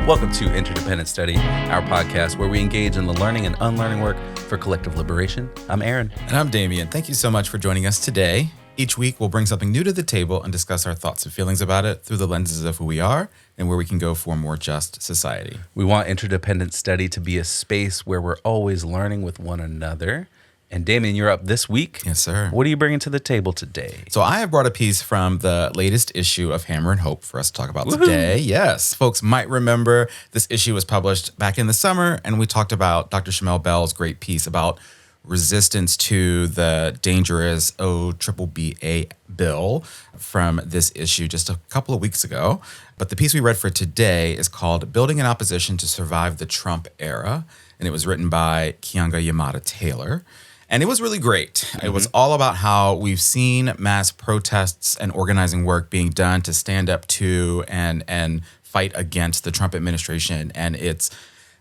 Welcome to Interdependent Study, our podcast where we engage in the learning and unlearning work for collective liberation. I'm Aaron. And I'm Damien. Thank you so much for joining us today. Each week, we'll bring something new to the table and discuss our thoughts and feelings about it through the lenses of who we are and where we can go for a more just society. We want Interdependent Study to be a space where we're always learning with one another. And Damien, you're up this week. Yes, sir. What are you bringing to the table today? So I have brought a piece from the latest issue of Hammer and Hope for us to talk about today. Yes, folks might remember this issue was published back in the summer, and we talked about Dr. Shamel Bell's great piece about resistance to the dangerous OBBBA bill from this issue just a couple of weeks ago. But the piece we read for today is called Building an Opposition to Survive the Trump Era, and it was written by Keeanga-Yamahtta Taylor. And it was really great. It was all about how we've seen mass protests and organizing work being done to stand up to and fight against the Trump administration. And it's,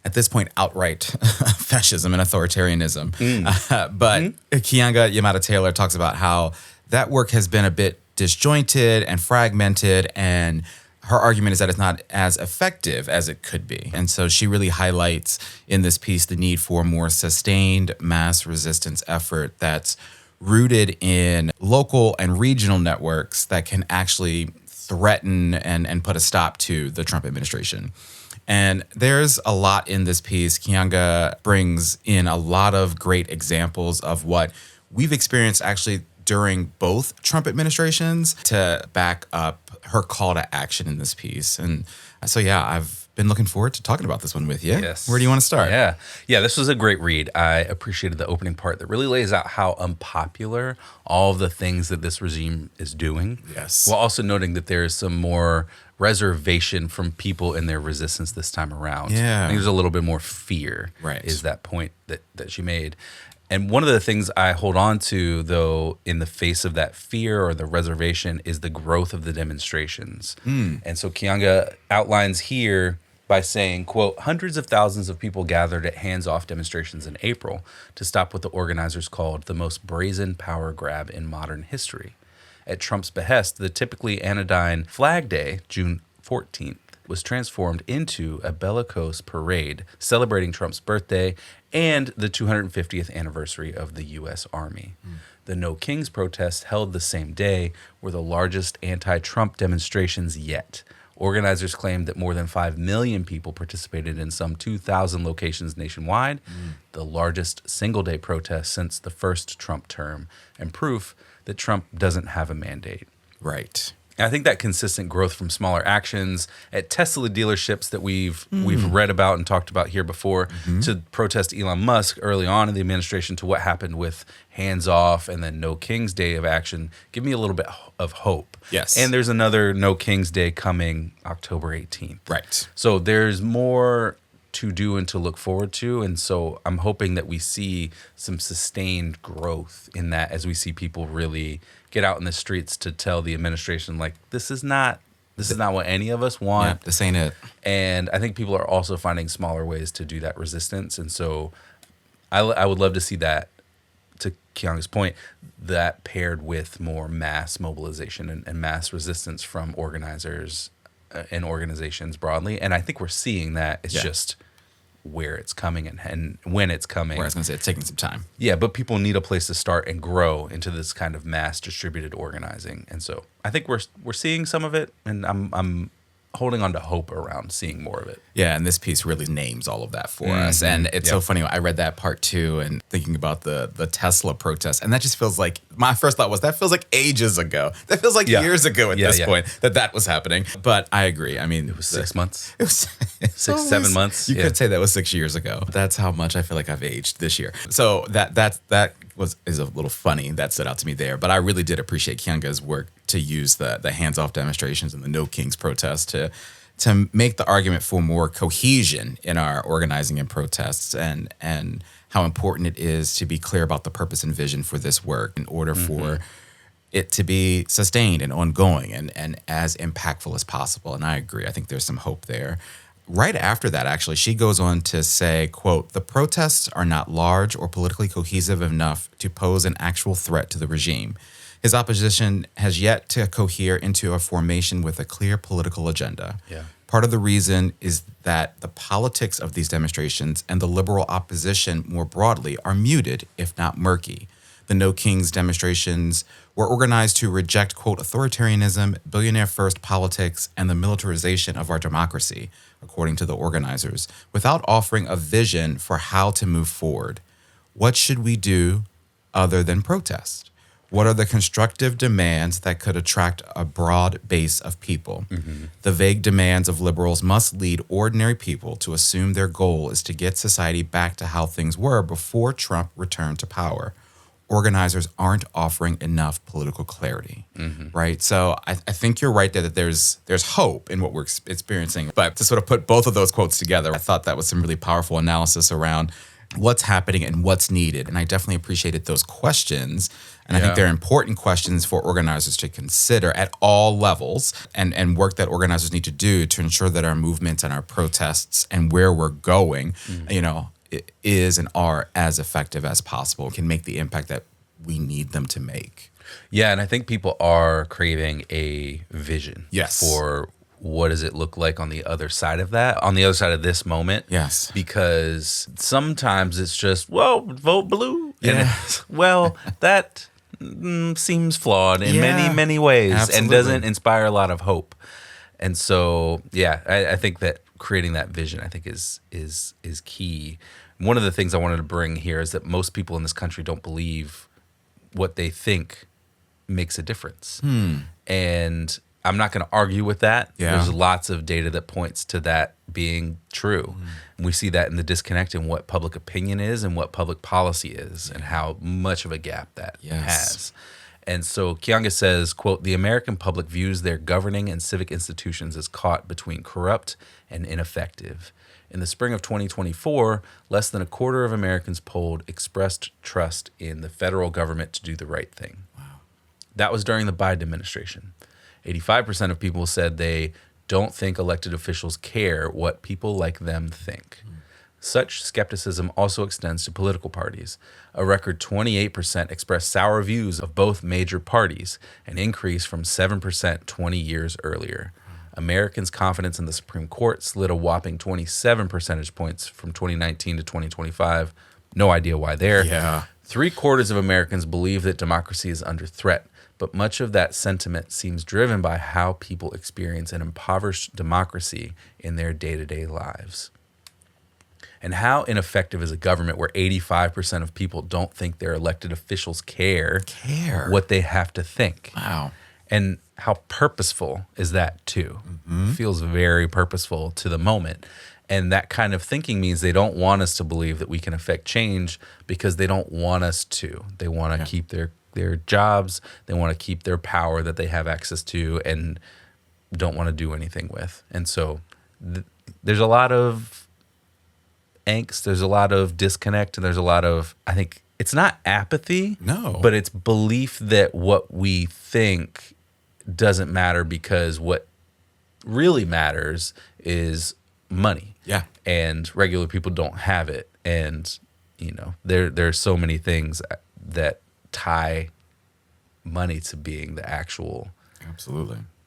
at this point, outright fascism and authoritarianism. But Keeanga-Yamahtta Taylor talks about how that work has been a bit disjointed and fragmented, and her argument is that it's not as effective as it could be. And so she really highlights in this piece the need for a more sustained mass resistance effort that's rooted in local and regional networks that can actually threaten and put a stop to the Trump administration. And there's a lot in this piece. Keeanga brings in a lot of great examples of what we've experienced actually during both Trump administrations to back up her call to action in this piece. And so, yeah, I've been looking forward to talking about this one with you. Yes. Where do you want to start? Yeah, this was a great read. I appreciated the opening part that really lays out how unpopular all of the things that this regime is doing. Yes. While also noting that there is some more reservation from people in their resistance this time around. Yeah. I think there's a little bit more fear, Right. is that point that she made. And one of the things I hold on to, though, in the face of that fear or the reservation is the growth of the demonstrations. And so Keeanga outlines here by saying, quote, hundreds of thousands of people gathered at hands-off demonstrations in April to stop what the organizers called the most brazen power grab in modern history. At Trump's behest, the typically anodyne Flag Day, June 14th, was transformed into a bellicose parade celebrating Trump's birthday and the 250th anniversary of the U.S. Army. The No Kings protests held the same day were the largest anti-Trump demonstrations yet. Organizers claimed that more than 5 million people participated in some 2,000 locations nationwide, the largest single-day protest since the first Trump term, and proof that Trump doesn't have a mandate. Right. And I think that consistent growth from smaller actions at Tesla dealerships that we've read about and talked about here before, to protest Elon Musk early on in the administration, to what happened with hands off and then No King's Day of action, give me a little bit of hope. Yes. And there's another No King's Day coming October 18th. Right. So there's more to do and to look forward to. And so I'm hoping that we see some sustained growth in that as we see people really get out in the streets to tell the administration, like, this is not what any of us want. Yeah, this ain't it. And I think people are also finding smaller ways to do that resistance. And so I would love to see that, to Keeanga's point, that paired with more mass mobilization and mass resistance from organizers and organizations broadly. And I think we're seeing that. It's just where it's coming and when it's coming. Where I was going to say, it's taking some time. Yeah, but people need a place to start and grow into this kind of mass distributed organizing. And so I think we're seeing some of it, and I'm holding on to hope around seeing more of it. Yeah, and this piece really names all of that for us. And it's so funny. I read that part too and thinking about the Tesla protest. And that just feels like, my first thought was, that feels like ages ago. That feels like years ago at this point that was happening. But I agree. I mean, It was 6 months. It was 7 months. You could say that was 6 years ago. That's how much I feel like I've aged this year. So that is a little funny. That stood out to me there. But I really did appreciate Keeanga's work to use the hands-off demonstrations and the No Kings protests to make the argument for more cohesion in our organizing and protests, and how important it is to be clear about the purpose and vision for this work in order for it to be sustained and ongoing and as impactful as possible. And I agree. I think there's some hope there. Right after that, actually, she goes on to say, quote, the protests are not large or politically cohesive enough to pose an actual threat to the regime. His opposition has yet to cohere into a formation with a clear political agenda. Yeah. Part of the reason is that the politics of these demonstrations and the liberal opposition more broadly are muted, if not murky. The No Kings demonstrations were organized to reject, quote, authoritarianism, billionaire-first politics, and the militarization of our democracy, according to the organizers, without offering a vision for how to move forward. What should we do other than protest? What are the constructive demands that could attract a broad base of people? The vague demands of liberals must lead ordinary people to assume their goal is to get society back to how things were before Trump returned to power. Organizers aren't offering enough political clarity, right? So I think you're right there that there's hope in what we're experiencing. But to sort of put both of those quotes together, I thought that was some really powerful analysis around what's happening and what's needed. And I definitely appreciated those questions. And I think they're important questions for organizers to consider at all levels and work that organizers need to do to ensure that our movements and our protests and where we're going, is and are as effective as possible, can make the impact that we need them to make. Yeah, and I think people are craving a vision for what does it look like on the other side of that, on the other side of this moment. Yes. Because sometimes it's just, well, vote blue. Yeah. And well, that seems flawed in many, many ways and doesn't inspire a lot of hope. And so, I think that creating that vision, I think, is key. One of the things I wanted to bring here is that most people in this country don't believe what they think makes a difference. And I'm not going to argue with that. There's lots of data that points to that being true. And we see that in the disconnect in what public opinion is and what public policy is and how much of a gap that has. And so Keeanga says, quote, the American public views their governing and civic institutions as caught between corrupt and ineffective. In the spring of 2024, less than a quarter of Americans polled expressed trust in the federal government to do the right thing. Wow. That was during the Biden administration. 85% of people said they don't think elected officials care what people like them think. Such skepticism also extends to political parties. A record 28% expressed sour views of both major parties, an increase from 7% 20 years earlier. Americans' confidence in the Supreme Court slid a whopping 27 percentage points from 2019 to 2025. No idea why there. Yeah. 3/4 of Americans believe that democracy is under threat, but much of that sentiment seems driven by how people experience an impoverished democracy in their day-to-day lives. And how ineffective is a government where 85% of people don't think their elected officials care what they have to think? Wow. And how purposeful is that too? Feels very purposeful to the moment. And that kind of thinking means they don't want us to believe that we can affect change because they don't want us to. They want to keep their jobs. They want to keep their power that they have access to and don't want to do anything with. And so there's a lot of angst. There's a lot of disconnect. And there's a lot of, I think, it's not apathy. No. But it's belief that what we think doesn't matter because what really matters is money. Yeah. And regular people don't have it. And, there are so many things that tie money to being the actual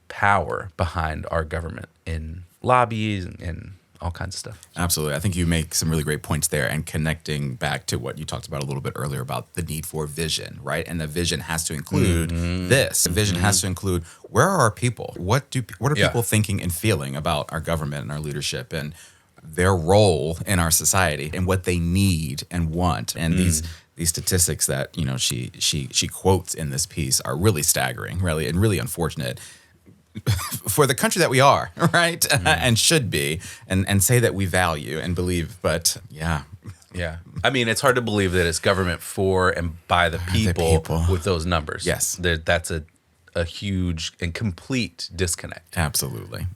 power behind our government in lobbies and all kinds of stuff. Absolutely. I think you make some really great points there, and connecting back to what you talked about a little bit earlier about the need for vision, right? And the vision has to include this. The vision has to include, where are our people? What are people thinking and feeling about our government and our leadership and their role in our society and what they need and want? And these statistics that, she quotes in this piece are really staggering, really, and really unfortunate for the country that we are, right? And should be, and say that we value and believe, but yeah. I mean, it's hard to believe that it's government for and by the people with those numbers. Yes. That's a huge and complete disconnect. Absolutely.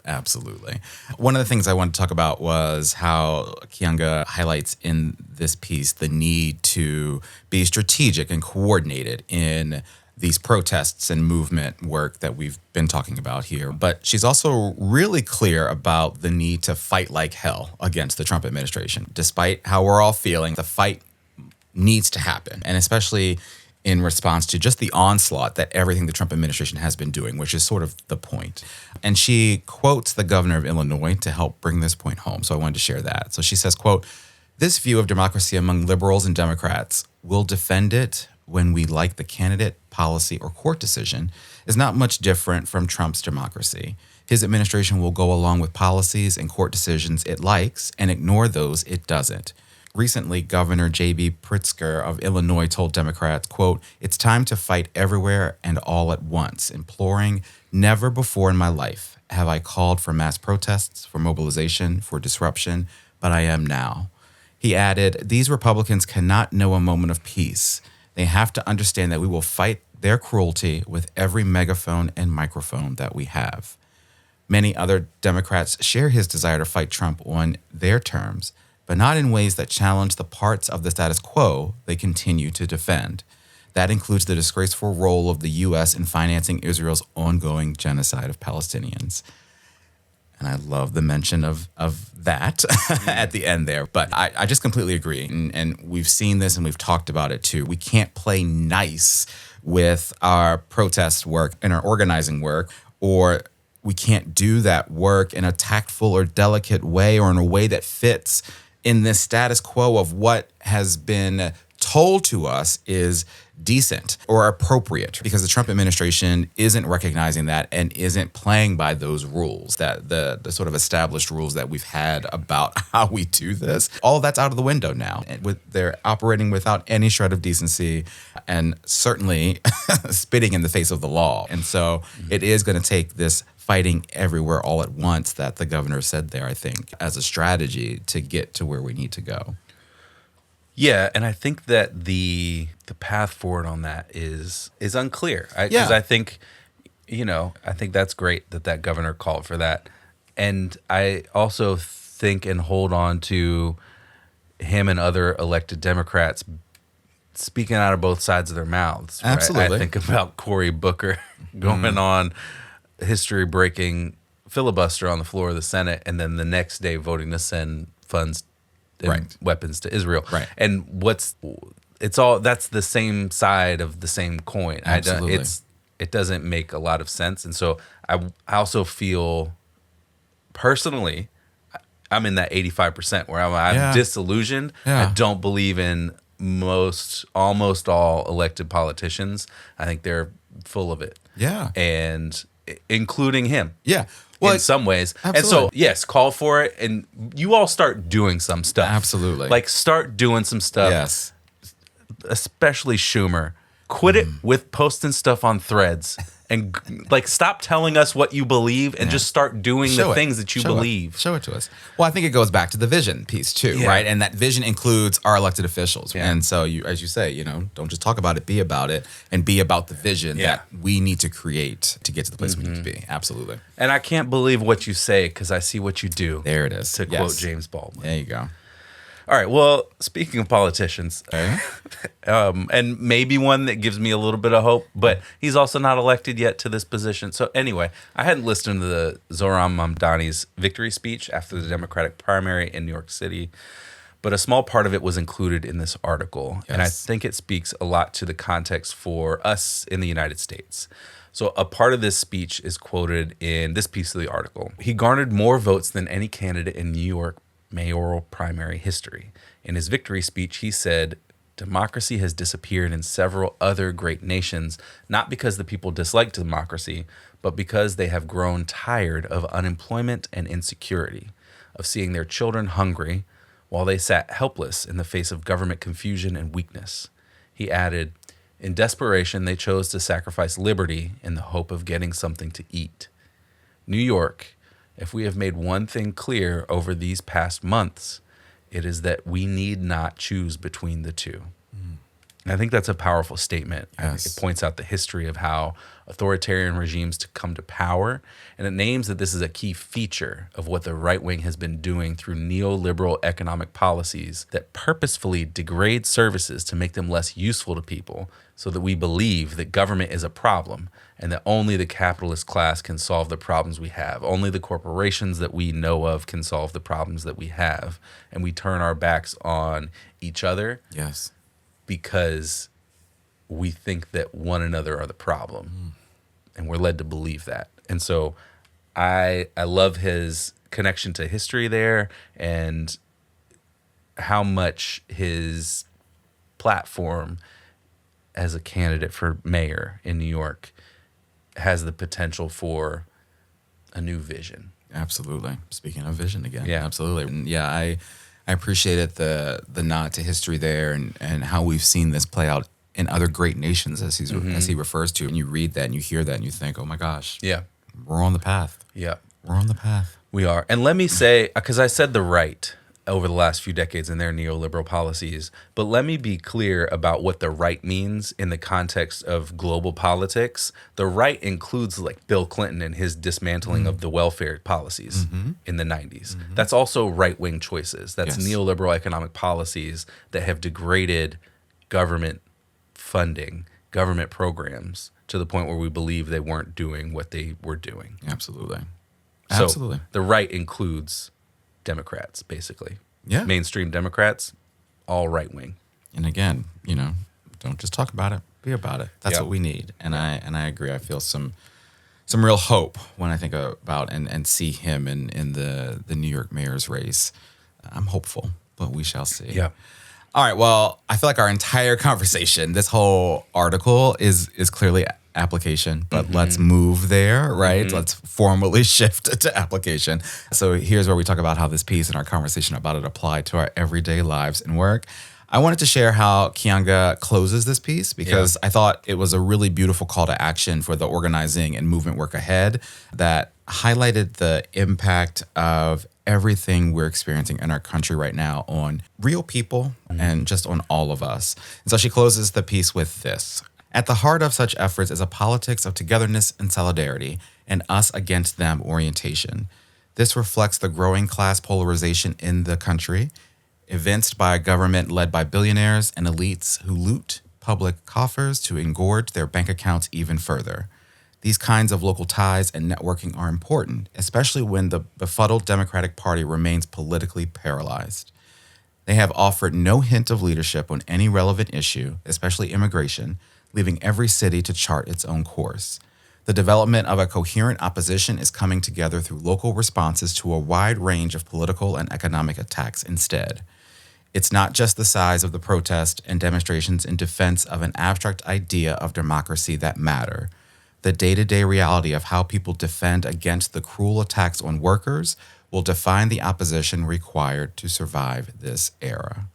One of the things I wanted to talk about was how Keeanga highlights in this piece the need to be strategic and coordinated in these protests and movement work that we've been talking about here. But she's also really clear about the need to fight like hell against the Trump administration. Despite how we're all feeling, the fight needs to happen. And especially in response to just the onslaught that everything the Trump administration has been doing, which is sort of the point. And she quotes the governor of Illinois to help bring this point home. So I wanted to share that. So she says, quote, "This view of democracy among liberals and Democrats will defend it when we like the candidate, policy, or court decision is not much different from Trump's democracy. His administration will go along with policies and court decisions it likes and ignore those it doesn't." Recently, Governor J.B. Pritzker of Illinois told Democrats, quote, "It's time to fight everywhere and all at once, imploring, never before in my life have I called for mass protests, for mobilization, for disruption, but I am now." He added, "These Republicans cannot know a moment of peace. They have to understand that we will fight their cruelty with every megaphone and microphone that we have." Many other Democrats share his desire to fight Trump on their terms, but not in ways that challenge the parts of the status quo they continue to defend. That includes the disgraceful role of the U.S. in financing Israel's ongoing genocide of Palestinians. And I love the mention of that at the end there. But I just completely agree. And we've seen this and we've talked about it too. We can't play nice with our protest work and our organizing work, or we can't do that work in a tactful or delicate way or in a way that fits in this status quo of what has been told to us is decent or appropriate, because the Trump administration isn't recognizing that and isn't playing by those rules, that the sort of established rules that we've had about how we do this. All of that's out of the window now. And they're operating without any shred of decency and certainly spitting in the face of the law. And so it is going to take this fighting everywhere all at once that the governor said there, I think, as a strategy to get to where we need to go. Yeah, and I think that the path forward on that is unclear. Because I think, I think that's great that governor called for that. And I also think and hold on to him and other elected Democrats speaking out of both sides of their mouths. Right? Absolutely. I think about Cory Booker going on history-breaking filibuster on the floor of the Senate, and then the next day voting to send funds and weapons to Israel. Right. And that's the same side of the same coin. Absolutely. It doesn't make a lot of sense. And so I also feel personally, I'm in that 85% where I'm disillusioned. Yeah. I don't believe in almost all elected politicians. I think they're full of it. Yeah. And including him. Yeah. Well, in some ways. Absolutely. And so, yes, call for it. And you all start doing some stuff. Absolutely. Like, start doing some stuff. Yes. Especially Schumer. Quit it with posting stuff on Threads. And, stop telling us what you believe and just start doing the things that you believe. Show it to us. Well, I think it goes back to the vision piece too, right? And that vision includes our elected officials. Yeah. And so, as you say, don't just talk about it, be about it, and be about the vision that we need to create to get to the place we need to be. Absolutely. And I can't believe what you say because I see what you do. There it is. To quote James Baldwin. There you go. All right. Well, speaking of politicians, and maybe one that gives me a little bit of hope, but he's also not elected yet to this position. So anyway, I hadn't listened to the Zohran Mamdani's victory speech after the Democratic primary in New York City, but a small part of it was included in this article. Yes. And I think it speaks a lot to the context for us in the United States. So a part of this speech is quoted in this piece of the article. He garnered more votes than any candidate in New York mayoral primary history. In his victory speech, he said, "Democracy has disappeared in several other great nations, not because the people dislike democracy, but because they have grown tired of unemployment and insecurity, of seeing their children hungry, while they sat helpless in the face of government confusion and weakness." He added, "In desperation, they chose to sacrifice liberty in the hope of getting something to eat. New York, if we have made one thing clear over these past months, it is that we need not choose between the two." And I think that's a powerful statement. Yes. It points out the history of how authoritarian regimes to come to power, and it names that this is a key feature of what the right wing has been doing through neoliberal economic policies that purposefully degrade services to make them less useful to people, so that we believe that government is a problem and that only the capitalist class can solve the problems we have. Only the corporations that we know of can solve the problems that we have. And we turn our backs on each other. Yes. Because we think that one another are the problem. And we're led to believe that. And so I love his connection to history there, and how much his platform as a candidate for mayor in New York has the potential for a new vision. Absolutely. Speaking of vision again. Yeah. Absolutely. And yeah, I appreciated the nod to history there, and how we've seen this play out in other great nations as he refers to. And you read that and you hear that and you think, oh my gosh. Yeah. We're on the path. Yeah. We're on the path. We are. And let me say, because I said the right over the last few decades in their neoliberal policies, but let me be clear about what the right means in the context of global politics. The right includes like Bill Clinton and his dismantling of the welfare policies in the 90s. That's also right-wing choices. That's neoliberal economic policies that have degraded government funding, government programs, to the point where we believe they weren't doing what they were doing. Absolutely. So Absolutely. the right includes Democrats, basically. Yeah. Mainstream Democrats, all right wing. And again, don't just talk about it, be about it. That's Yep. what we need. And I agree. I feel some real hope when I think about and see him in the New York mayor's race. I'm hopeful, but we shall see. Yeah. All right. Well, I feel like our entire conversation, this whole article is clearly application, but let's move there, right? Let's formally shift to application. So here's where we talk about how this piece and our conversation about it apply to our everyday lives and work. I wanted to share how Keeanga closes this piece because I thought it was a really beautiful call to action for the organizing and movement work ahead that highlighted the impact of everything we're experiencing in our country right now on real people and just on all of us. And so she closes the piece with this. At the heart of such efforts is a politics of togetherness and solidarity, and us against them orientation. This reflects the growing class polarization in the country, evinced by a government led by billionaires and elites who loot public coffers to engorge their bank accounts even further. These kinds of local ties and networking are important, especially when the befuddled Democratic Party remains politically paralyzed. They have offered no hint of leadership on any relevant issue, especially immigration, leaving every city to chart its own course. The development of a coherent opposition is coming together through local responses to a wide range of political and economic attacks instead. It's not just the size of the protest and demonstrations in defense of an abstract idea of democracy that matter. The day-to-day reality of how people defend against the cruel attacks on workers will define the opposition required to survive this era.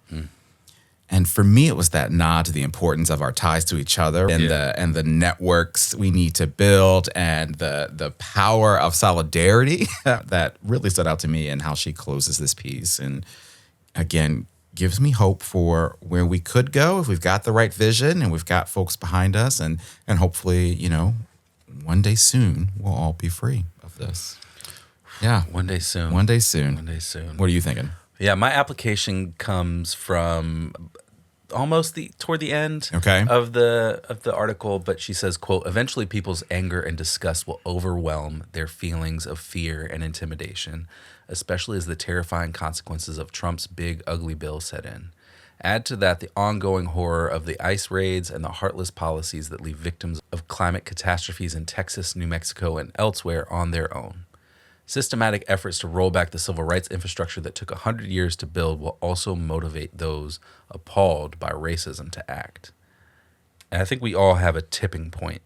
And for me, it was that nod to the importance of our ties to each other and the networks we need to build and the power of solidarity that really stood out to me in how she closes this piece. And again, gives me hope for where we could go if we've got the right vision and we've got folks behind us. And hopefully, one day soon, we'll all be free of this. Yeah. One day soon. One day soon. One day soon. What are you thinking? Yeah, my application comes from almost toward the end of the article, but she says, quote, eventually people's anger and disgust will overwhelm their feelings of fear and intimidation, especially as the terrifying consequences of Trump's big ugly bill set in. Add to that the ongoing horror of the ICE raids and the heartless policies that leave victims of climate catastrophes in Texas, New Mexico, and elsewhere on their own. Systematic efforts to roll back the civil rights infrastructure that took 100 years to build will also motivate those appalled by racism to act. And I think we all have a tipping point.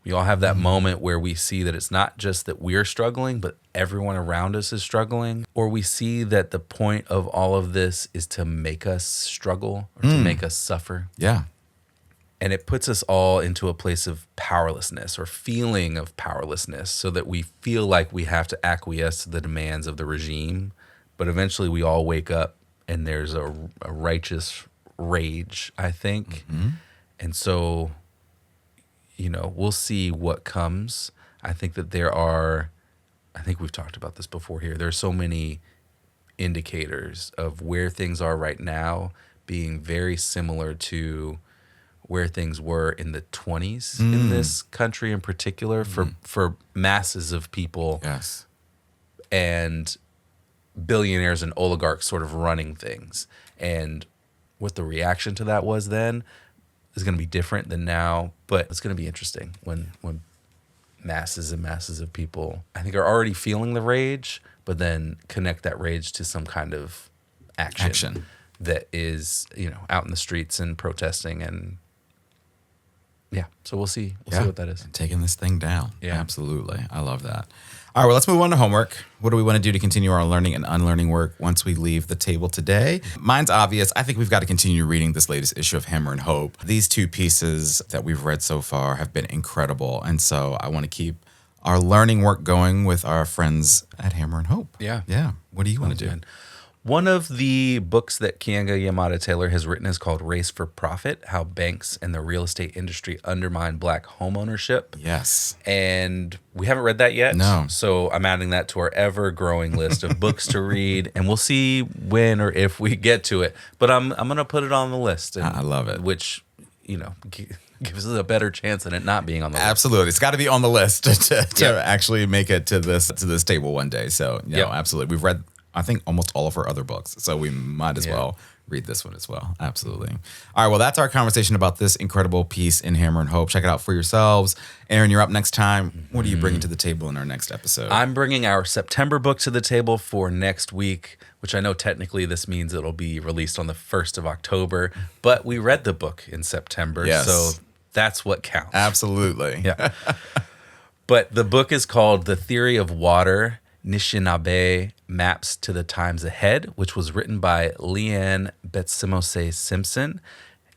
We all have that moment where we see that it's not just that we're struggling, but everyone around us is struggling. Or we see that the point of all of this is to make us struggle or to make us suffer. Yeah. And it puts us all into a place of powerlessness or feeling of powerlessness so that we feel like we have to acquiesce to the demands of the regime. But eventually we all wake up and there's a righteous rage, I think. And so, we'll see what comes. I think that I think we've talked about this before here. There are so many indicators of where things are right now being very similar to where things were in the 20s in this country in particular for masses of people. Yes. And billionaires and oligarchs sort of running things. And what the reaction to that was then, is going to be different than now, but it's going to be interesting when masses and masses of people, I think, are already feeling the rage, but then connect that rage to some kind of action. That is, out in the streets and protesting, and so we'll see. We'll see what that is. And taking this thing down. Yeah. Absolutely. I love that. All right, well, let's move on to homework. What do we want to do to continue our learning and unlearning work once we leave the table today? Mine's obvious. I think we've got to continue reading this latest issue of Hammer and Hope. These two pieces that we've read so far have been incredible. And so I want to keep our learning work going with our friends at Hammer and Hope. Yeah. Yeah. What do you want to do? One of the books that Keeanga-Yamahtta Taylor has written is called Race for Profit: How Banks and the Real Estate Industry Undermine Black Homeownership. Yes. And we haven't read that yet. No. So I'm adding that to our ever-growing list of books to read, and we'll see when or if we get to it. But I'm going to put it on the list. And, I love it. Which, gives us a better chance than it not being on the list. Absolutely. It's got to be on the list to actually make it to this table one day. So, absolutely. We've read, I think, almost all of her other books. So we might as well read this one as well. Absolutely. All right. Well, that's our conversation about this incredible piece in Hammer and Hope. Check it out for yourselves. Aaron, you're up next time. What are you bringing to the table in our next episode? I'm bringing our September book to the table for next week, which I know technically this means it'll be released on the 1st of October, but we read the book in September. Yes. So that's what counts. Absolutely. Yeah. But the book is called The Theory of Water: Anishinaabe Maps to the Times Ahead, which was written by Leanne Betsimose Simpson.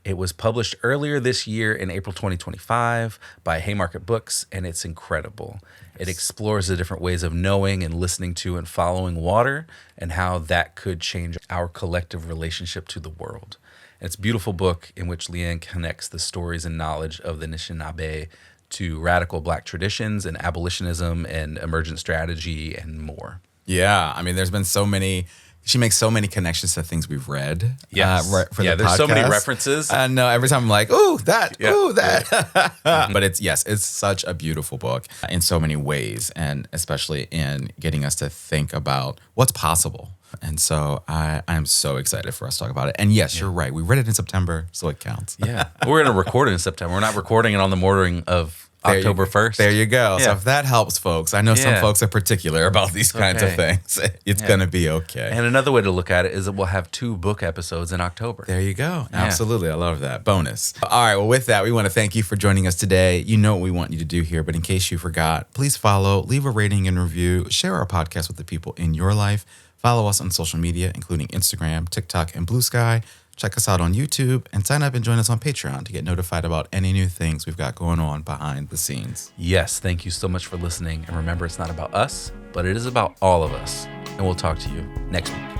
It was published earlier this year in April 2025 by Haymarket Books, and it's incredible. It explores the different ways of knowing and listening to and following water and how that could change our collective relationship to the world. And it's a beautiful book in which Leanne connects the stories and knowledge of the Anishinaabe to radical Black traditions and abolitionism and emergent strategy and more. Yeah. I mean, there's been so many. She makes so many connections to things we've read. Yes. For the there's podcast. So many references. I know. Every time I'm like, ooh, that, ooh, that. But it's such a beautiful book in so many ways, and especially in getting us to think about what's possible. And so I'm so excited for us to talk about it. And yes, you're right. We read it in September, so it counts. Yeah. We're going to record it in September. We're not recording it on the morning of October 1st. There you go. Yeah. So if that helps folks, I know some folks are particular about these kinds of things. It's going to be okay. And another way to look at it is that we'll have 2 book episodes in October. There you go. Yeah. Absolutely. I love that. Bonus. All right. Well, with that, we want to thank you for joining us today. You know what we want you to do here, but in case you forgot, please follow, leave a rating and review, share our podcast with the people in your life. Follow us on social media, including Instagram, TikTok, and Blue Sky. Check us out on YouTube and sign up and join us on Patreon to get notified about any new things we've got going on behind the scenes. Yes, thank you so much for listening. And remember, it's not about us, but it is about all of us. And we'll talk to you next week.